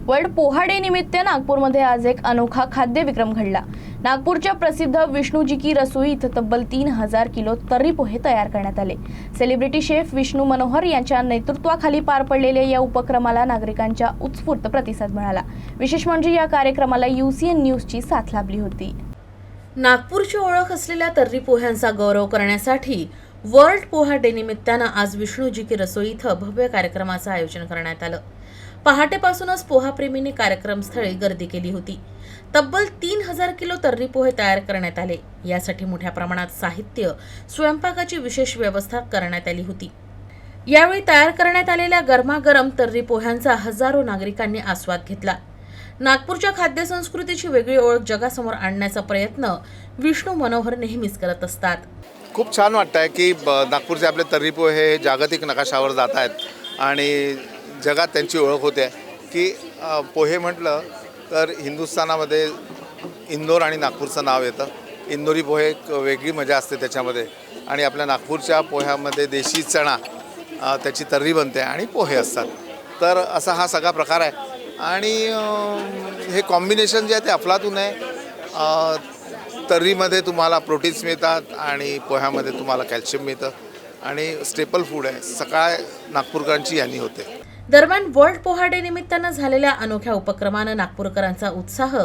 World poha day निमित्त नागपूरमध्ये आज एक अनोखा खाद्य विक्रम घडला। नागपूरच्या प्रसिद्ध विष्णूजी की रसोई इथं तब्बल 3000 किलो तर्री पोहे तयार करण्यात आले। सेलिब्रिटी शेफ विष्णू मनोहर यांच्या नेतृत्वाखाली पार पडलेल्या या उपक्रमाला नागरिकांचा उत्स्फूर्त प्रतिसाद मिळाला। विशेष म्हणजे या कार्यक्रमाला UCN न्यूजची साथ लाभली होती। नागपूरची ओळख असलेल्या तर्री पोह्यांचा गौरव करण्यासाठी वर्ल्ड पोहा डे निमित्तानं आज विष्णूजी की रसोई इथं भव्य कार्यक्रमाचं आयोजन करण्यात आलं। पहाटेपासूनच पोहाप्रेमींनी कार्यक्रमस्थळी गर्दी केली होती। तब्बल 3000 किलो तर्री पोहे तयार करण्यात आले। यासाठी मोठ्या प्रमाणात साहित्य, स्वयंपाकाची विशेष व्यवस्था करण्यात आली होती। यावेळी तयार करण्यात आलेल्या गरमागरम तर्री पोह्यांचा हजारो नागरिकांनी आस्वाद घेतला। नागपूरच्या खाद्य संस्कृतीची वेगळी ओळख जगासमोर आणण्याचा प्रयत्न विष्णू मनोहर नेहमीच करत असतात। खूप छान वाटतंय की नागपूरचे आपले तर्री पोहे हे जागतिक नकाशावर जात आहेत आणि जगात त्यांची ओळख होते की पोहे म्हटलं तर हिंदुस्थानामध्ये इंदोर आणि नागपूरचं नाव येतं। इंदोरी पोहे एक वेगळी मजा असते त्याच्यामध्ये आणि आपल्या नागपूरच्या पोह्यामध्ये देशी चणा त्याची तर्री बनते आणि पोहे असतात। तर असा हा सगळा प्रकार आहे आणि हे कॉम्बिनेशन जे आहे ते अफलातून आहे। तर्रीमध्ये तुम्हाला प्रोटीन्स मिळतात आणि पोह्यामध्ये तुम्हाला कॅल्शियम मिळतं आणि स्टेपल फूड आहे, सकाळ नागपूरकरांची यानी होते। दरम्यान वर्ल्ड पोहा डे निमित्तानं झालेल्या अनोख्या उपक्रमानं नागपूरकरांचा उत्साह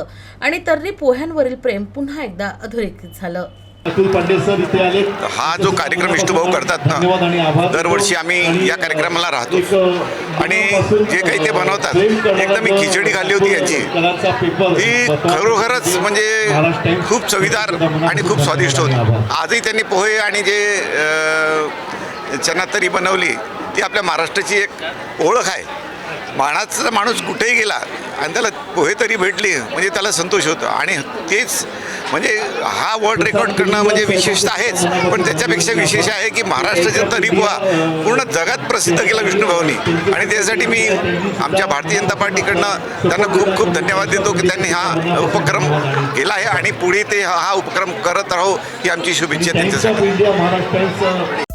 आणि तर्री पोह्यांवरील प्रेम पुन्हा एकदा अधोरेखित झालं। हा जो कार्यक्रम विष्णूभाऊ करतात ना, दरवर्षी आम्ही या कार्यक्रमाला राहतो आणि जे काही ते बनवतात, एकदा मी खिचडी खाल्ली होती याची, ही खरोखरच म्हणजे खूप चवीदार आणि खूप स्वादिष्ट होती। आजही त्यांनी पोहे आणि जे चना तरी बनवली ती आपल्या महाराष्ट्राची एक ओळख आहे। बाणाचा माणूस कुठेही गेला आणि त्याला पोहे तरी भेटली म्हणजे त्याला संतोष होतो आणि तेच म्हणजे हा वर्ल्ड रेकॉर्ड करणं म्हणजे विशेषतः आहेच, पण त्याच्यापेक्षा विशेष आहे की महाराष्ट्राचा तर्री पोहा पूर्ण जगात प्रसिद्ध केला विष्णूभाऊंनी आणि त्यासाठी मी आमच्या भारतीय जनता पार्टीकडनं त्यांना खूप खूप धन्यवाद देतो की त्यांनी हा उपक्रम केला आहे आणि पुढे ते हा उपक्रम करत राहो ही आमची शुभेच्छा त्यांच्यासाठी।